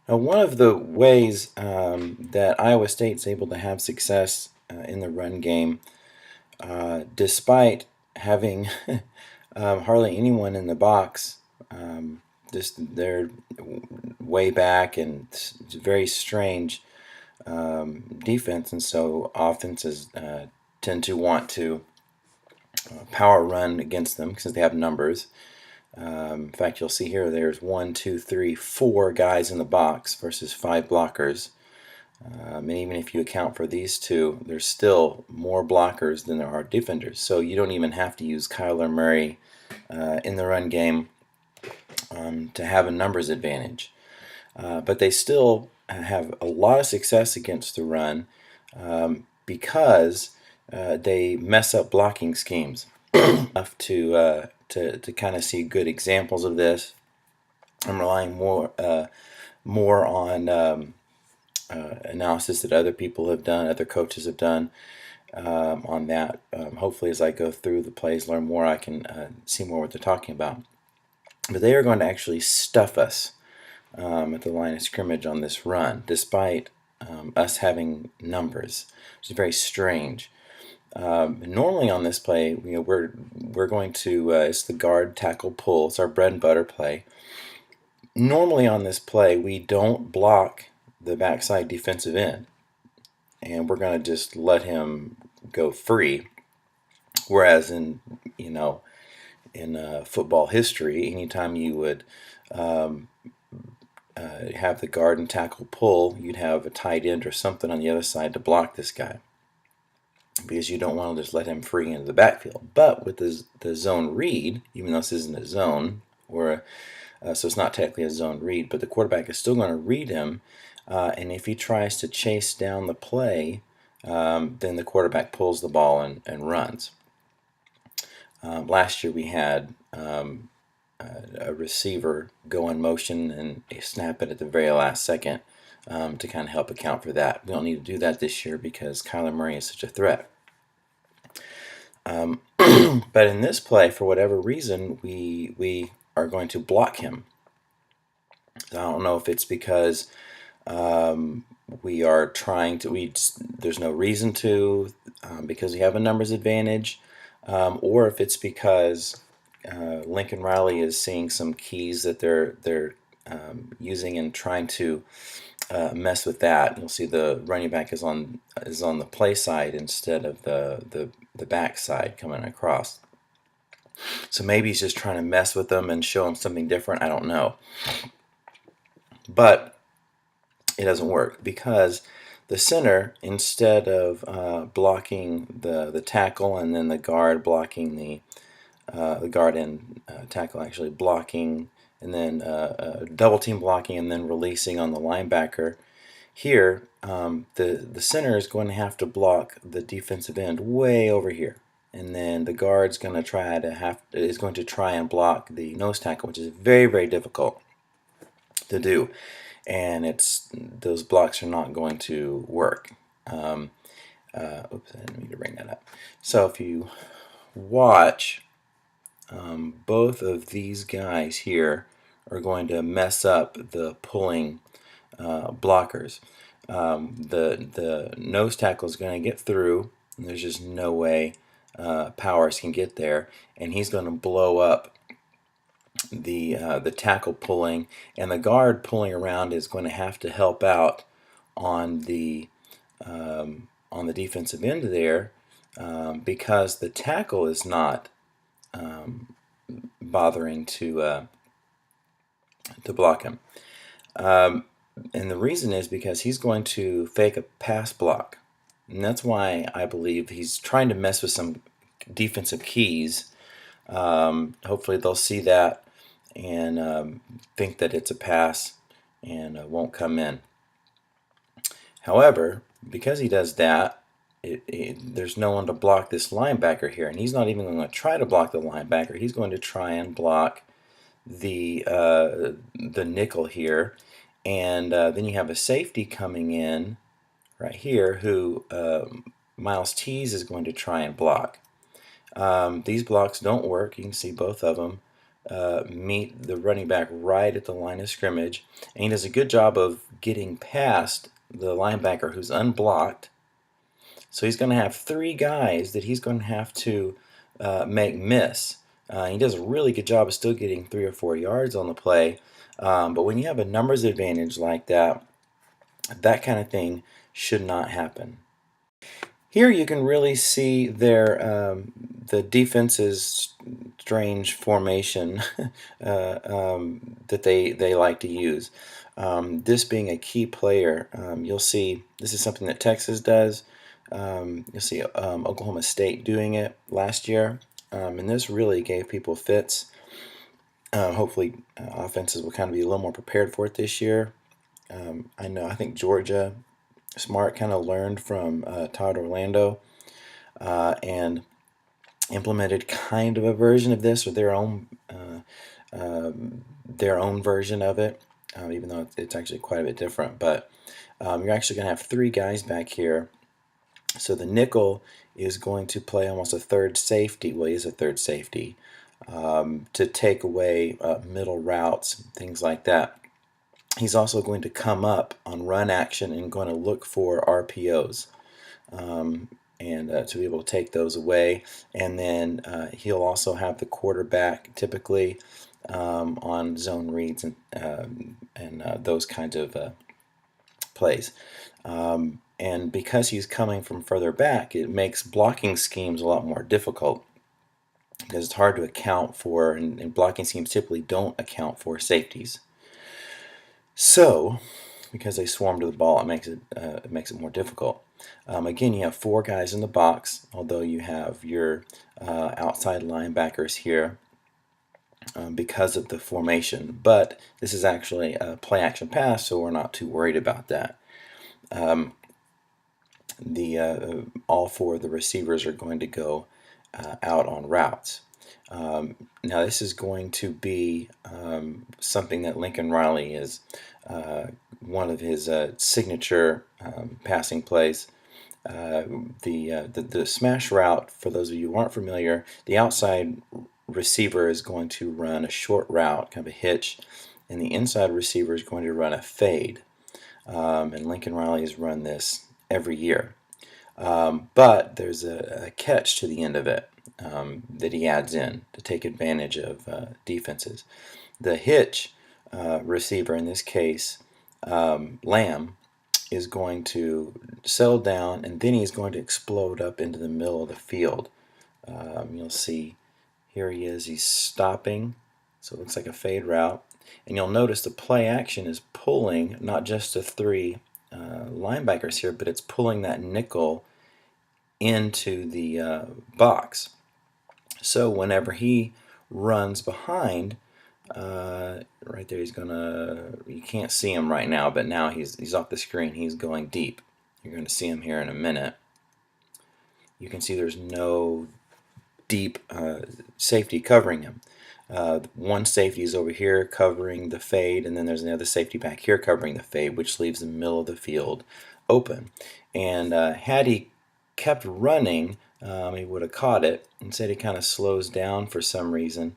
Now, one of the ways that Iowa State's able to have success in the run game, despite having hardly anyone in the box, just they're way back and it's very strange defense, and so offenses tend to want to power run against them because they have numbers. In fact, you'll see here there's 1, 2, 3, 4 guys in the box versus 5 blockers. And even if you account for these two, there's still more blockers than there are defenders. So you don't even have to use Kyler Murray in the run game to have a numbers advantage. But they still have a lot of success against the run because they mess up blocking schemes enough to kind of see good examples of this. I'm relying more on analysis that other people have done, other coaches have done on that. Hopefully, as I go through the plays, learn more, I can see more what they're talking about. But they are going to actually stuff us at the line of scrimmage on this run, despite us having numbers, which is very strange. Normally on this play, we're going to it's the guard tackle pull. It's our bread and butter play. Normally on this play, we don't block the backside defensive end, and we're going to just let him go free. Whereas in football history, anytime you would have the guard and tackle pull, you'd have a tight end or something on the other side to block this guy, because you don't want to just let him free into the backfield. But with the zone read, even though this isn't a zone, so it's not technically a zone read, but the quarterback is still going to read him, and if he tries to chase down the play, then the quarterback pulls the ball and runs. Last year we had a receiver go in motion and snap it at the very last second to kind of help account for that. We don't need to do that this year because Kyler Murray is such a threat. But in this play, for whatever reason, we are going to block him. I don't know if it's because we are trying to. There's no reason to because we have a numbers advantage, or if it's because Lincoln Riley is seeing some keys that they're using and trying to mess with that. You'll see the running back is on the play side instead of the back side coming across. So maybe he's just trying to mess with them and show them something different. I don't know. But it doesn't work because the center, instead of blocking the tackle and then the guard blocking the guard and tackle actually blocking and then double team blocking and then releasing on the linebacker, here the center is going to have to block the defensive end way over here, and then the guard's going to try and block the nose tackle, which is very, very difficult to do, and those blocks are not going to work. Oops, I didn't mean to bring that up. So if you watch, both of these guys here are going to mess up the pulling blockers. The nose tackle is going to get through, and there's just no way Powers can get there, and he's going to blow up the tackle pulling, and the guard pulling around is going to have to help out on the defensive end there because the tackle is not bothering to block him. And the reason is because he's going to fake a pass block. And that's why I believe he's trying to mess with some defensive keys. Hopefully they'll see that and think that it's a pass and won't come in. However, because he does that, there's no one to block this linebacker here. And he's not even going to try to block the linebacker. He's going to try and block the nickel here. And then you have a safety coming in right here who Miles Tease is going to try and block. These blocks don't work. You can see both of them. meet the running back right at the line of scrimmage, and he does a good job of getting past the linebacker who's unblocked. So he's going to have three guys that he's going to have to make miss. He does a really good job of still getting 3 or 4 yards on the play, but when you have a numbers advantage like that, that kind of thing should not happen. Here you can really see the defense's strange formation that they like to use. This being a key player, you'll see this is something that Texas does. You'll see Oklahoma State doing it last year, and this really gave people fits. Hopefully, offenses will kind of be a little more prepared for it this year. I think Georgia Smart kind of learned from Todd Orlando and implemented kind of a version of this, or their own version of it, even though it's actually quite a bit different. But you're actually going to have three guys back here. So the nickel is going to play almost a third safety. Well, he is a third safety to take away middle routes, things like that. He's also going to come up on run action and going to look for RPOs and to be able to take those away. And then he'll also have the quarterback typically on zone reads and those kinds of plays. And because he's coming from further back, it makes blocking schemes a lot more difficult because it's hard to account for, and blocking schemes typically don't account for safeties. So, because they swarm to the ball, it makes it more difficult. Again, you have four guys in the box, although you have your outside linebackers here because of the formation. But this is actually a play-action pass, so we're not too worried about that. All four of the receivers are going to go out on routes. Now this is going to be something that Lincoln Riley is one of his signature passing plays. The smash route, for those of you who aren't familiar, the outside receiver is going to run a short route, kind of a hitch, and the inside receiver is going to run a fade. And Lincoln Riley has run this every year. But there's a catch to the end of it that he adds in to take advantage of defenses. The hitch receiver, in this case, Lamb, is going to settle down, and then he's going to explode up into the middle of the field. You'll see here he is, he's stopping, so it looks like a fade route. And you'll notice the play action is pulling not just the three linebackers here, but it's pulling that nickel into the box. So whenever he runs behind, right there, you can't see him right now, but now he's off the screen. He's going deep. You're going to see him here in a minute. You can see there's no deep safety covering him. One safety is over here covering the fade, and then there's another safety back here covering the fade, which leaves the middle of the field open. And had he kept running, he would have caught it. Instead, he kind of slows down for some reason,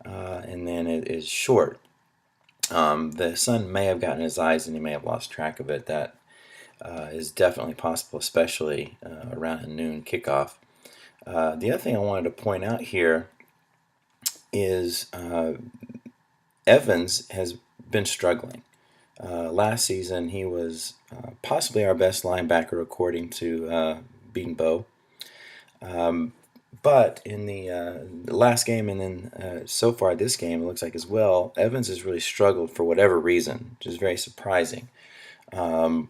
and then it is short. The sun may have gotten his eyes, and he may have lost track of it. That is definitely possible, especially around a noon kickoff. The other thing I wanted to point out here is Evans has been struggling. Last season, he was possibly our best linebacker, according to Beaton but in the last game, and then so far this game, it looks like as well, Evans has really struggled for whatever reason, which is very surprising. I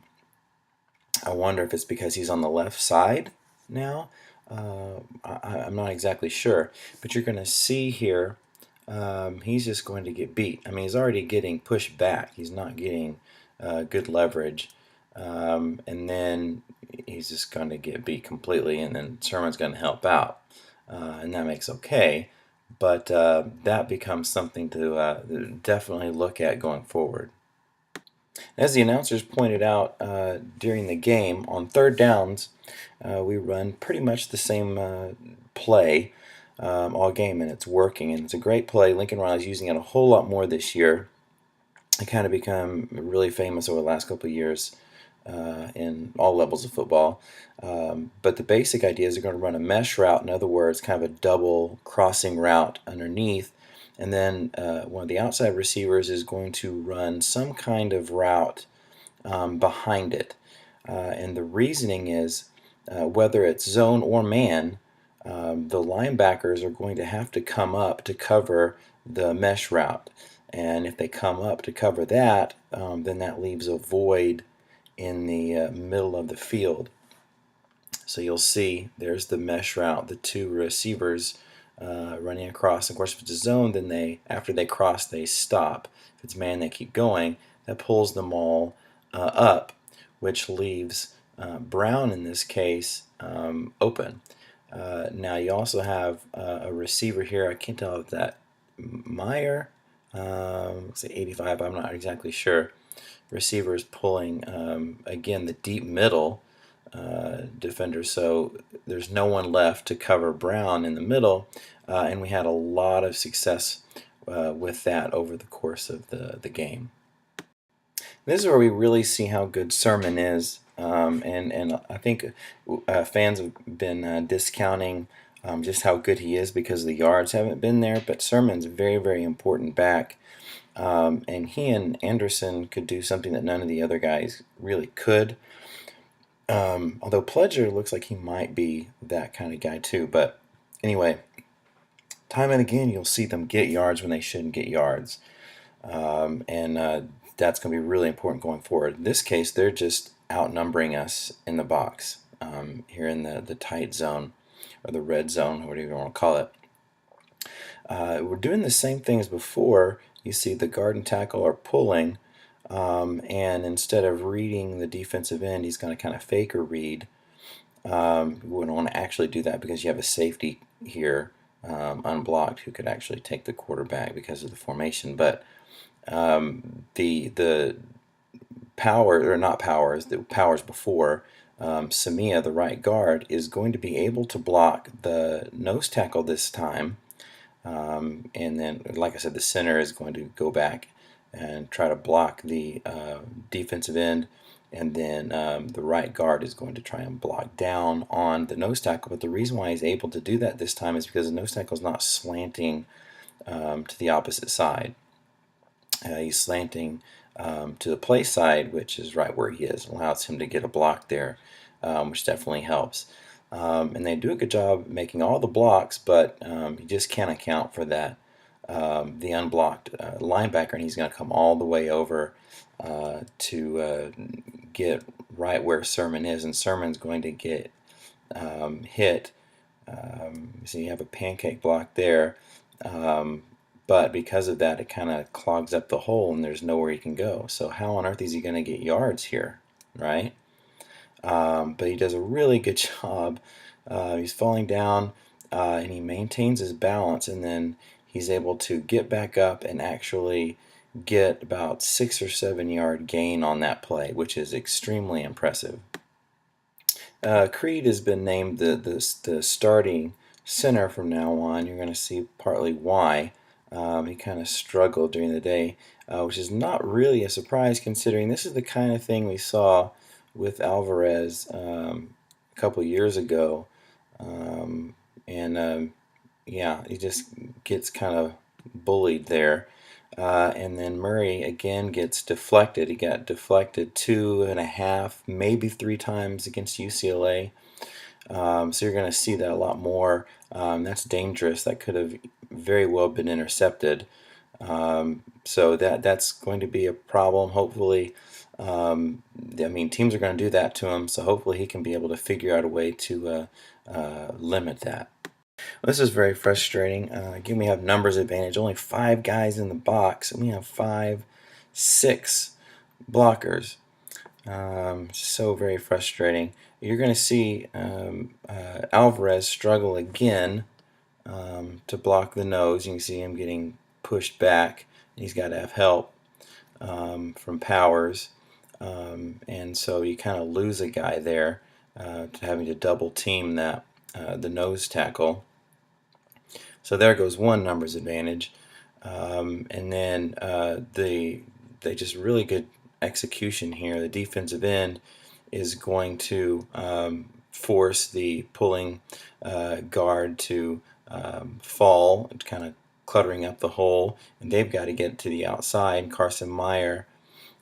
wonder if it's because he's on the left side now. I'm not exactly sure, but you're going to see here he's just going to get beat. I mean, he's already getting pushed back. He's not getting good leverage, and then he's just going to get beat completely, and then Sermon's going to help out, and that makes okay, but that becomes something to definitely look at going forward. As the announcers pointed out during the game, on third downs, we run pretty much the same play. all game, and it's working, and it's a great play. Lincoln Riley's using it a whole lot more this year. It kind of become really famous over the last couple of years in all levels of football. But the basic idea is they're going to run a mesh route. In other words, kind of a double crossing route underneath. And then one of the outside receivers is going to run some kind of route behind it. And the reasoning is whether it's zone or man, the linebackers are going to have to come up to cover the mesh route. And if they come up to cover that, then that leaves a void in the middle of the field. So you'll see there's the mesh route, the two receivers running across. Of course, if it's a zone, then after they cross, they stop. If it's man, they keep going. That pulls them all up, which leaves Brown in this case open. Now you also have a receiver here. I can't tell if that Meyer, let's say 85, I'm not exactly sure. Receiver is pulling, again, the deep middle defender, so there's no one left to cover Brown in the middle, and we had a lot of success with that over the course of the game. This is where we really see how good Sermon is, and I think fans have been discounting just how good he is because the yards haven't been there, but Sermon's very, very important back. And he and Anderson could do something that none of the other guys really could. Although Pledger looks like he might be that kind of guy too. But anyway, time and again, you'll see them get yards when they shouldn't get yards. And that's going to be really important going forward. In this case, they're just outnumbering us in the box here in the tight zone or the red zone, whatever you want to call it. We're doing the same thing as before. You see the guard and tackle are pulling, and instead of reading the defensive end, he's going to kind of fake or read. We wouldn't want to actually do that because you have a safety here unblocked who could actually take the quarterback because of the formation. But the power, or not powers, the powers before, Samia, the right guard, is going to be able to block the nose tackle this time. And then, like I said, the center is going to go back and try to block the defensive end, and then the right guard is going to try and block down on the nose tackle. But the reason why he's able to do that this time is because the nose tackle is not slanting to the opposite side. He's slanting to the play side, which is right where he is. It allows him to get a block there, which definitely helps. And they do a good job making all the blocks, but you just can't account for that. The unblocked linebacker, and he's going to come all the way over to get right where Sermon is, and Sermon's going to get hit. So you have a pancake block there, but because of that, it kind of clogs up the hole, and there's nowhere he can go. So how on earth is he going to get yards here, right? But he does a really good job. He's falling down, and he maintains his balance, and then he's able to get back up and actually get about 6 or 7 yard gain on that play, which is extremely impressive. Creed has been named the starting center from now on. You're going to see partly why. He kind of struggled during the day, which is not really a surprise considering this is the kind of thing we saw with Alvarez a couple years ago. Yeah, he just gets kind of bullied there. And then Murray again gets deflected. He got deflected 2.5, maybe 3 times against UCLA. So you're going to see that a lot more. That's dangerous. That could have very well been intercepted. So that's going to be a problem. Hopefully, I mean, teams are going to do that to him. So hopefully he can be able to figure out a way to limit that. Well, this is very frustrating. Again, we have numbers advantage. Only 5 guys in the box, and we have 5, 6 blockers. So very frustrating. You're going to see Alvarez struggle again to block the nose. You can see him getting pushed back. He's got to have help from Powers. And so you kind of lose a guy there to having to double team that the nose tackle. So there goes one numbers advantage. And then they just really good execution here. The defensive end is going to force the pulling guard to fall, kind of cluttering up the hole, and they've got to get to the outside. Carson Meyer,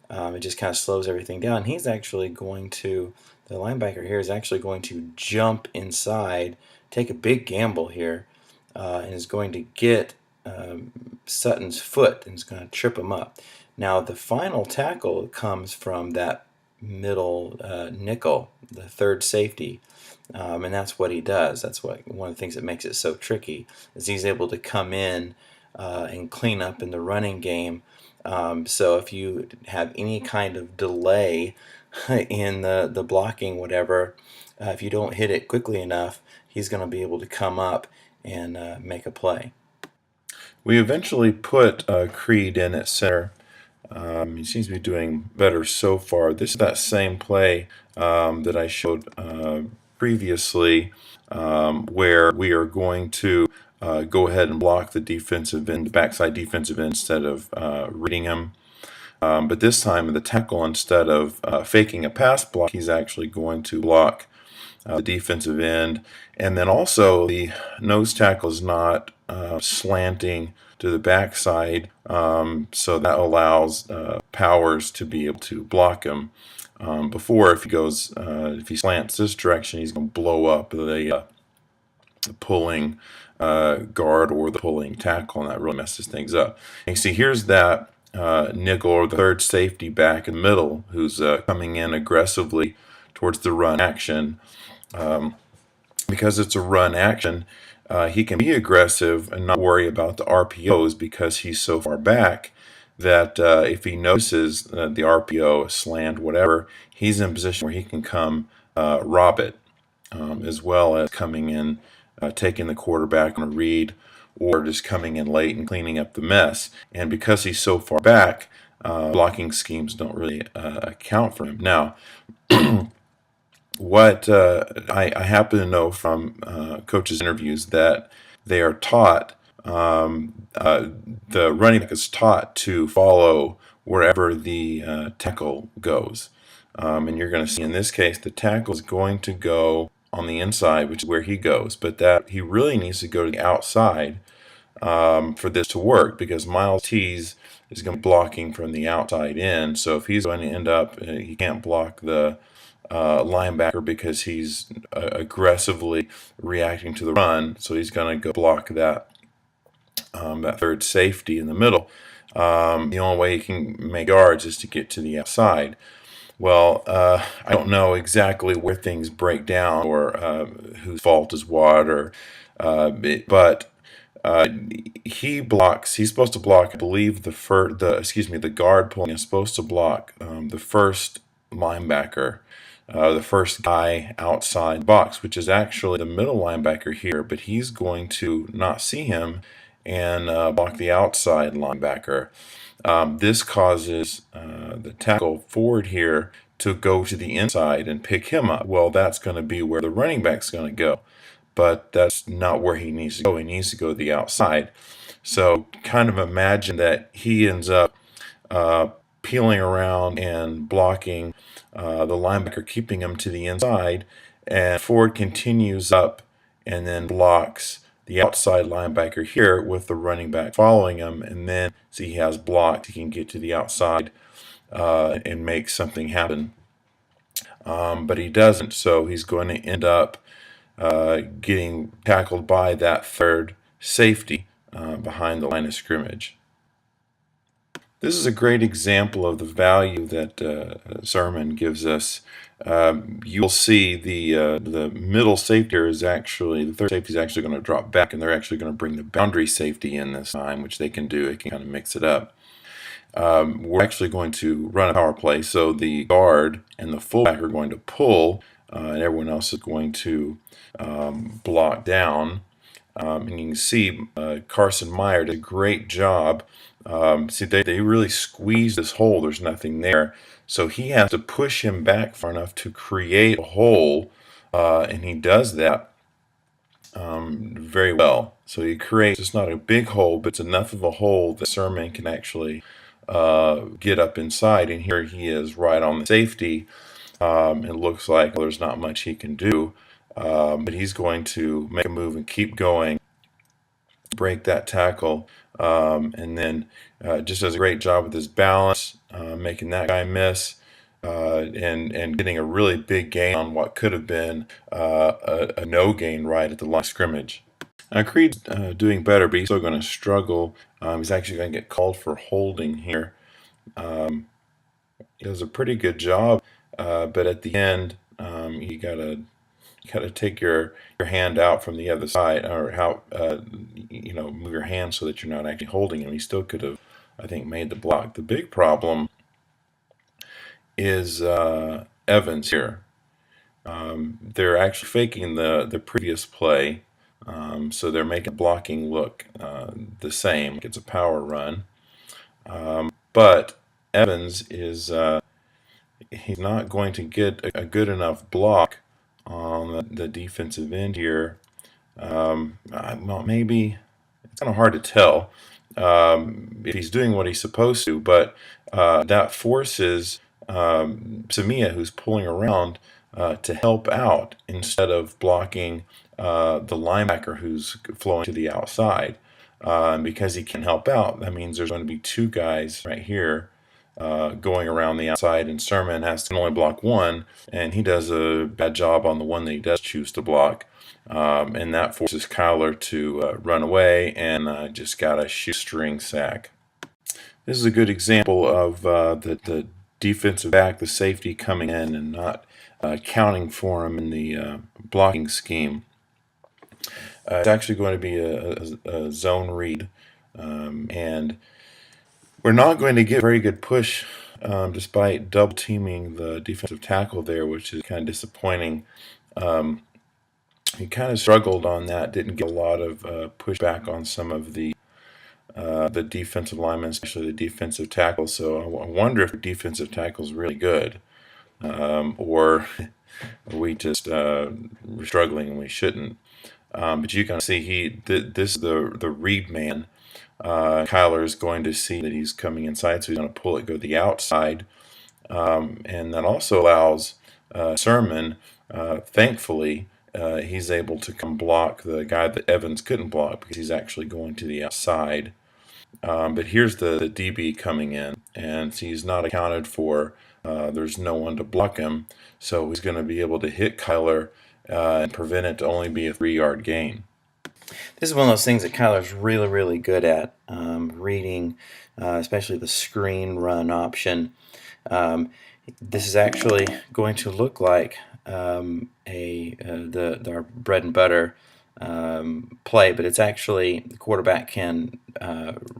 it just kind of slows everything down. He's actually going to, the linebacker here is actually going to jump inside, take a big gamble here, and is going to get Sutton's foot and is going to trip him up. Now the final tackle comes from that middle nickel, the third safety, and that's what he does. That's what one of the things that makes it so tricky is he's able to come in and clean up in the running game. So if you have any kind of delay in the blocking, whatever, if you don't hit it quickly enough, he's going to be able to come up and make a play. We eventually put Creed in at center. He seems to be doing better so far. This is that same play that I showed previously, where we are going to go ahead and block the defensive end, the backside defensive end, instead of reading him. But this time, the tackle, instead of faking a pass block, he's actually going to block the defensive end. And then also, the nose tackle is not slanting to the backside, so that allows Powers to be able to block him. Before, if he slants this direction, he's going to blow up the pulling guard or the pulling tackle, and that really messes things up. And you see, here's that nickel or the third safety back in the middle who's coming in aggressively towards the run action. Because it's a run action, he can be aggressive and not worry about the RPOs because he's so far back that if he notices the RPO, a slant, whatever, he's in a position where he can come rob it, as well as coming in, taking the quarterback on a read, or just coming in late and cleaning up the mess. And because he's so far back, blocking schemes don't really account for him. Now, what I happen to know from coaches' interviews that they are taught, the running back is taught to follow wherever the tackle goes. And you're going to see in this case, the tackle is going to go on the inside, which is where he goes, but that he really needs to go to the outside for this to work, because Miles Tees is going to be blocking from the outside in. So if he's going to end up, he can't block the linebacker because he's aggressively reacting to the run, so he's going to go block that third safety in the middle. The only way he can make yards is to get to the outside. Well, I don't know exactly where things break down or whose fault is what, or but he blocks. He's supposed to block, I believe, the guard pulling is supposed to block the first linebacker, the first guy outside the box, which is actually the middle linebacker here, but he's going to not see him and block the outside linebacker. This causes the tackle forward here to go to the inside and pick him up. Well, that's going to be where the running back's going to go, but that's not where he needs to go. He needs to go to the outside. So kind of imagine that he ends up peeling around and blocking the linebacker, keeping him to the inside, and Ford continues up and then blocks the outside linebacker here with the running back following him, and then see, he has blocked, he can get to the outside and make something happen. But he doesn't, so he's going to end up getting tackled by that third safety behind the line of scrimmage. This is a great example of the value that Sermon gives us. You'll see the middle safety is actually, the third safety is actually going to drop back, and they're actually going to bring the boundary safety in this time, which they can do. It can kind of mix it up. We're actually going to run a power play, so the guard and the fullback are going to pull, and everyone else is going to block down. And you can see Carson Meyer did a great job. See, they really squeeze this hole. There's nothing there. So he has to push him back far enough to create a hole, and he does that. very well. So he creates, it's not a big hole, but it's enough of a hole that Sermon can actually get up inside. And here he is right on the safety. It looks like there's not much he can do, but he's going to make a move and keep going, break that tackle, and then just does a great job with his balance, making that guy miss. And getting a really big gain on what could have been a no gain right at the line of scrimmage. Creed's doing better, but he's still going to struggle. He's actually going to get called for holding here. He does a pretty good job, but at the end, you gotta take your hand out from the other side, or how move your hand so that you're not actually holding him. He still could have, I think, made the block. The big problem is Evans here. They're actually faking the previous play, so they're making blocking look the same. It's a power run, but Evans is he's not going to get a good enough block on the defensive end here. Well, maybe it's kind of hard to tell if he's doing what he's supposed to, but that forces Samia, who's pulling around, to help out instead of blocking the linebacker who's flowing to the outside. Because he can help out, that means there's going to be two guys right here going around the outside, and Sermon has to only block one, and he does a bad job on the one that he does choose to block. And that forces Kyler to run away and just got a shoestring sack. This is a good example of the defensive back, the safety, coming in and not counting for him in the blocking scheme. It's actually going to be a zone read, and we're not going to get very good push despite double teaming the defensive tackle there, which is kind of disappointing. He kind of struggled on that, didn't get a lot of pushback on some of the defensive linemen, especially the defensive tackle. So I wonder if the defensive tackle is really good, or are we just we're struggling and we shouldn't. But you can see this the read man. Kyler is going to see that he's coming inside, so he's going to pull it, go to the outside, and that also allows Sermon, thankfully, he's able to come block the guy that Evans couldn't block because he's actually going to the outside. But here's the DB coming in, and he's not accounted for. There's no one to block him, so he's going to be able to hit Kyler and prevent it to only be a 3-yard gain. This is one of those things that Kyler's really, really good at, reading, especially the screen run option. This is actually going to look like our bread and butter play, but it's actually the quarterback can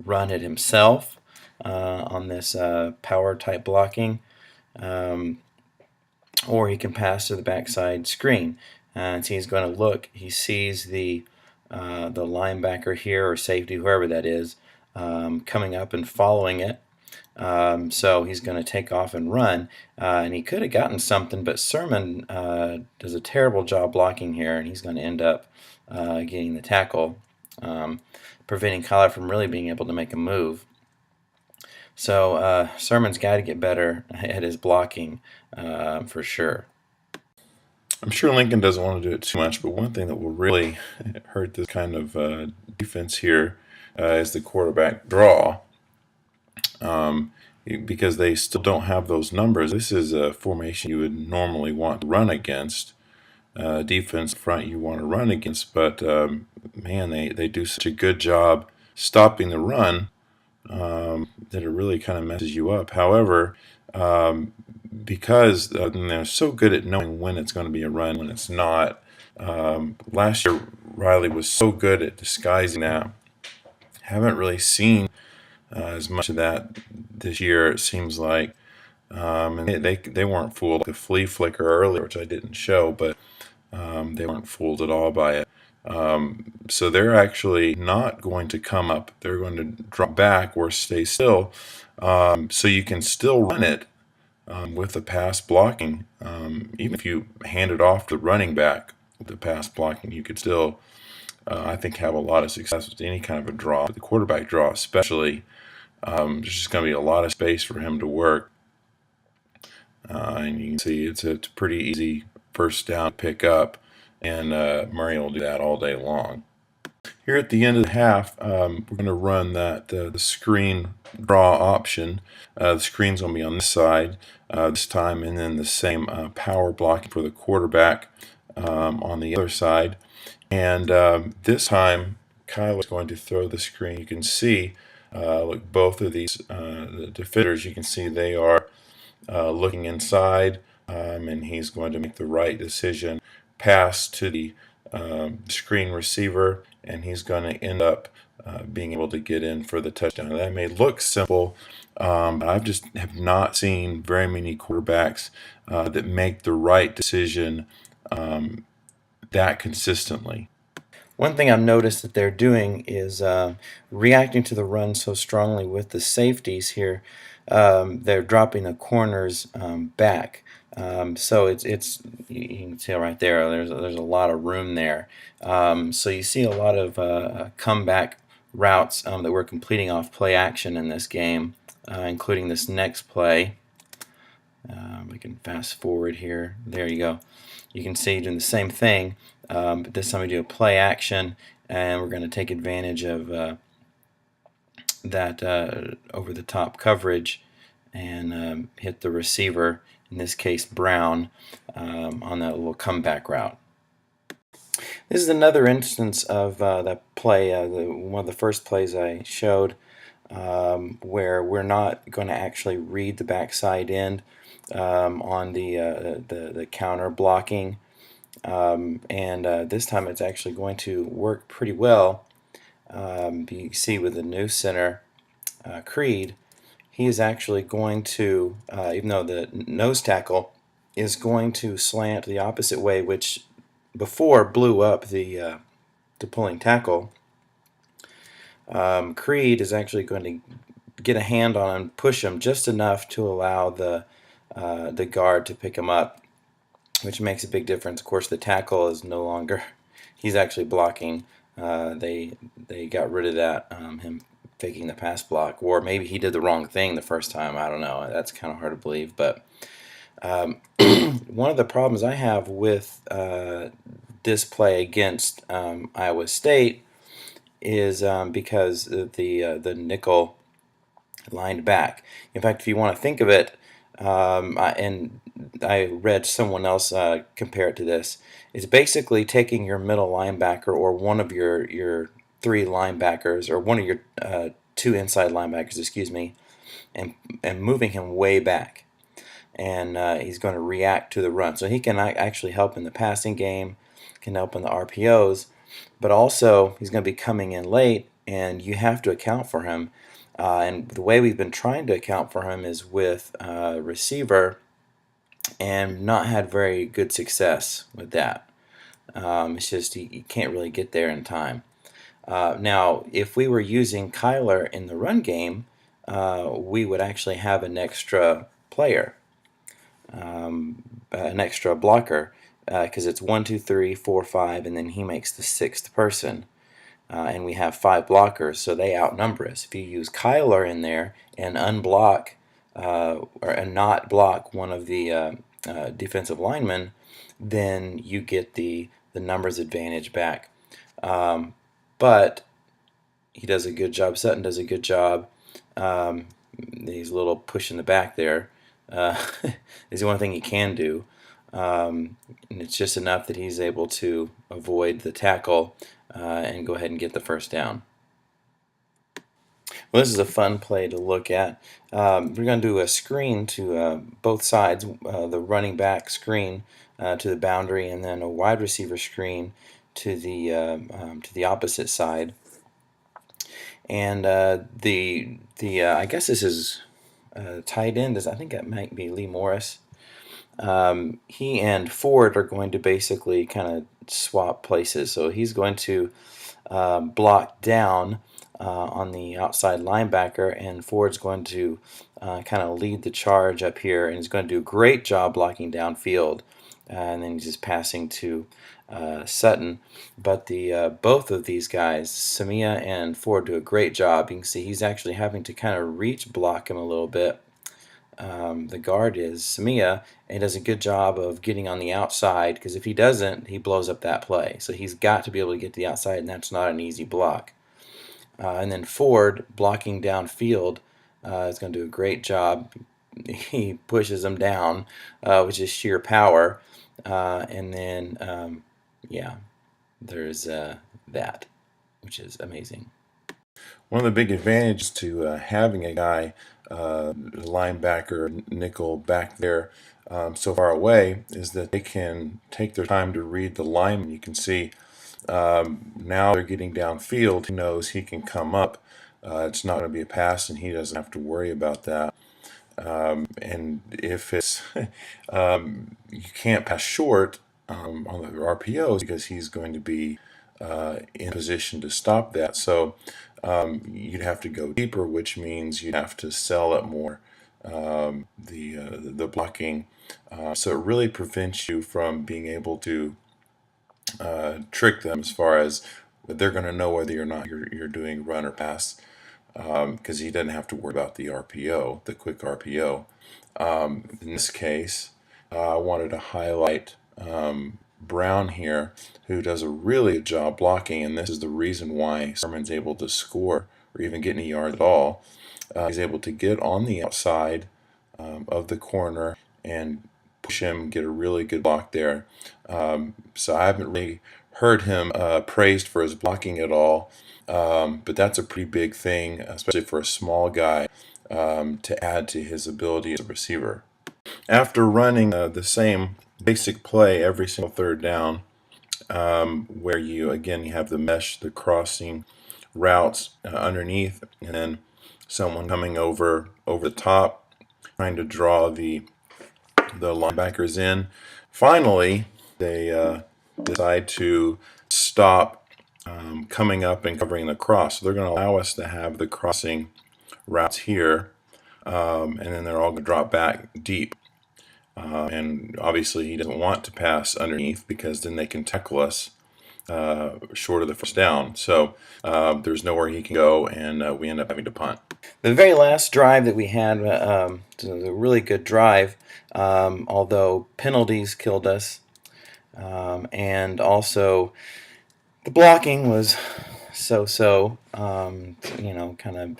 run it himself on this power type blocking, or he can pass to the backside screen. And so he's going to look. He sees the linebacker here, or safety, whoever that is, coming up and following it. So he's going to take off and run, and he could have gotten something, but Sermon does a terrible job blocking here, and he's going to end up getting the tackle, preventing Kyler from really being able to make a move. So Sermon's got to get better at his blocking for sure. I'm sure Lincoln doesn't want to do it too much, but one thing that will really hurt this kind of defense here is the quarterback draw. Because they still don't have those numbers. This is a formation you would normally want to run against. Defense front you want to run against, but man, they do such a good job stopping the run that it really kind of messes you up. However, because they're so good at knowing when it's going to be a run, when it's not. Last year, Riley was so good at disguising that. Haven't really seen as much of that this year, it seems like. And they weren't fooled. The flea flicker earlier, which I didn't show, but they weren't fooled at all by it. So they're actually not going to come up. They're going to drop back or stay still. So you can still run it with the pass blocking. Even if you hand it off to running back with the pass blocking, you could still I think have a lot of success with any kind of a draw. But the quarterback draw especially, there's just going to be a lot of space for him to work. And you can see it's a pretty easy first down pick up, and Murray will do that all day long. Here at the end of the half, we're going to run the screen draw option. The screen's going to be on this side this time, and then the same power blocking for the quarterback on the other side. And this time, Kyle is going to throw the screen. You can see, look, both of these the defenders, you can see they are looking inside, and he's going to make the right decision, pass to the screen receiver, and he's going to end up being able to get in for the touchdown. That may look simple, but I've just have not seen very many quarterbacks that make the right decision that consistently. One thing I've noticed that they're doing is reacting to the run so strongly with the safeties here. They're dropping the corners back. So it's you can see right there. There's a lot of room there. So you see a lot of comeback routes that we're completing off play action in this game, including this next play. We can fast forward here. There you go. You can see doing the same thing, but this time we do a play action, and we're going to take advantage of that over-the-top coverage and hit the receiver, in this case Brown, on that little comeback route. This is another instance of that play, one of the first plays I showed, where we're not going to actually read the backside end on the counter blocking, and this time it's actually going to work pretty well. You see with the new center, Creed, he is actually going to, even though the nose tackle is going to slant the opposite way, which before blew up the pulling tackle, Creed is actually going to get a hand on him, push him just enough to allow the guard to pick him up, which makes a big difference. Of course, the tackle is no longer, he's actually blocking. They got rid of that, him faking the pass block, or maybe he did the wrong thing the first time. I don't know. That's kind of hard to believe. But one of the problems I have with this play against Iowa State is because the nickel lined back. In fact, if you want to think of it, and I read someone else compare it to this, it's basically taking your middle linebacker or one of your three linebackers, or one of your two inside linebackers, excuse me, and moving him way back. And he's going to react to the run. So he can actually help in the passing game, can help in the RPOs, but also he's going to be coming in late, and you have to account for him. And the way we've been trying to account for him is with receiver, and not had very good success with that. It's just you can't really get there in time. Now, if we were using Kyler in the run game, we would actually have an extra player, an extra blocker, because it's 1, 2, 3, 4, 5, and then he makes the sixth person. And we have 5 blockers, so they outnumber us. If you use Kyler in there and unblock and not block one of the defensive linemen, then you get the numbers advantage back. But he does a good job. Sutton does a good job. He's a little push in the back there. Is the one thing he can do. And it's just enough that he's able to avoid the tackle and go ahead and get the first down. Well, this is a fun play to look at. We're going to do a screen to both sides, the running back screen to the boundary, and then a wide receiver screen to the opposite side. And I guess this is tight end. I think that might be Lee Morris. He and Ford are going to basically kind of swap places. So he's going to block down on the outside linebacker, and Ford's going to kind of lead the charge up here, and he's going to do a great job blocking downfield. And then he's just passing to Sutton. But the both of these guys, Samia and Ford, do a great job. You can see he's actually having to kind of reach block him a little bit. The guard is Samia, and he does a good job of getting on the outside, because if he doesn't, he blows up that play. So he's got to be able to get to the outside, and that's not an easy block. And then Ford, blocking downfield, is going to do a great job. He pushes him down, which is sheer power. And then, yeah, there's that, which is amazing. One of the big advantages to having a guy, linebacker, nickel back there so far away is that they can take their time to read the lineman. You can see now they're getting downfield. He knows he can come up. It's not going to be a pass, and he doesn't have to worry about that. And if it's you can't pass short on the RPOs because he's going to be in position to stop that. So you'd have to go deeper, which means you'd have to sell it more, the blocking. So it really prevents you from being able to trick them as far as they're going to know whether or not you're doing run or pass, because he doesn't have to worry about the RPO, the quick RPO. In this case, I wanted to highlight Brown here, who does a really good job blocking, and this is the reason why Sermon's able to score or even get any yards at all. He's able to get on the outside of the corner and push him, get a really good block there. So I haven't really heard him praised for his blocking at all, but that's a pretty big thing, especially for a small guy, to add to his ability as a receiver. After running the same basic play every single third down, where you have the mesh, the crossing routes underneath, and then someone coming over the top, trying to draw the linebackers in. Finally, they decide to stop coming up and covering the cross. So they're going to allow us to have the crossing routes here, and then they're all going to drop back deep. And obviously he doesn't want to pass underneath because then they can tackle us short of the first down. So there's nowhere he can go, and we end up having to punt. The very last drive that we had was a really good drive, although penalties killed us, and also the blocking was so-so. Kind of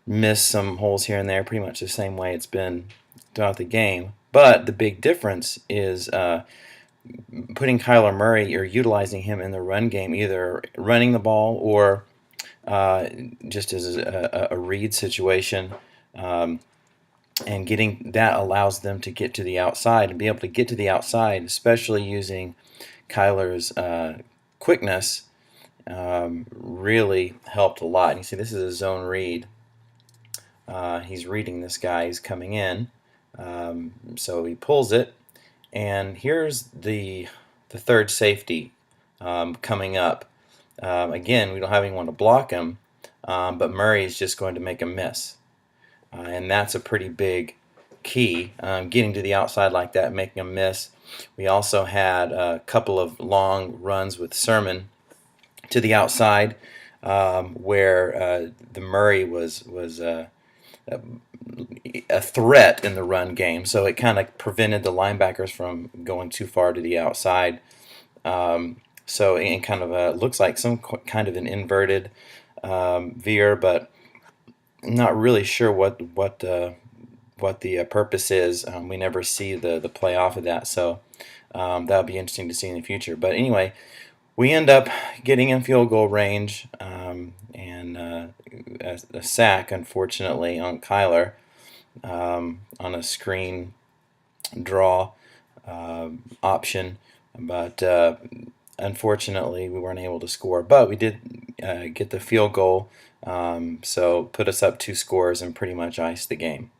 missed some holes here and there, pretty much the same way it's been throughout the game. But the big difference is putting Kyler Murray or utilizing him in the run game, either running the ball or just as a read situation, and getting that allows them to get to the outside and be able to get to the outside, especially using Kyler's quickness, really helped a lot. And you see, this is a zone read. He's reading this guy. He's coming in. So he pulls it, and here's the third safety coming up. Again, we don't have anyone to block him, but Murray is just going to make a miss. And that's a pretty big key, getting to the outside like that, making a miss. We also had a couple of long runs with Sermon to the outside, where the Murray was a threat in the run game, so it kind of prevented the linebackers from going too far to the outside. So it kind of looks like some kind of an inverted veer, but I'm not really sure what the purpose is. We never see the play off of that, so that'll be interesting to see in the future. But anyway, we end up getting in field goal range, and a sack, unfortunately, on Kyler, on a screen draw option, but unfortunately we weren't able to score. But we did get the field goal, so put us up 2 scores and pretty much iced the game.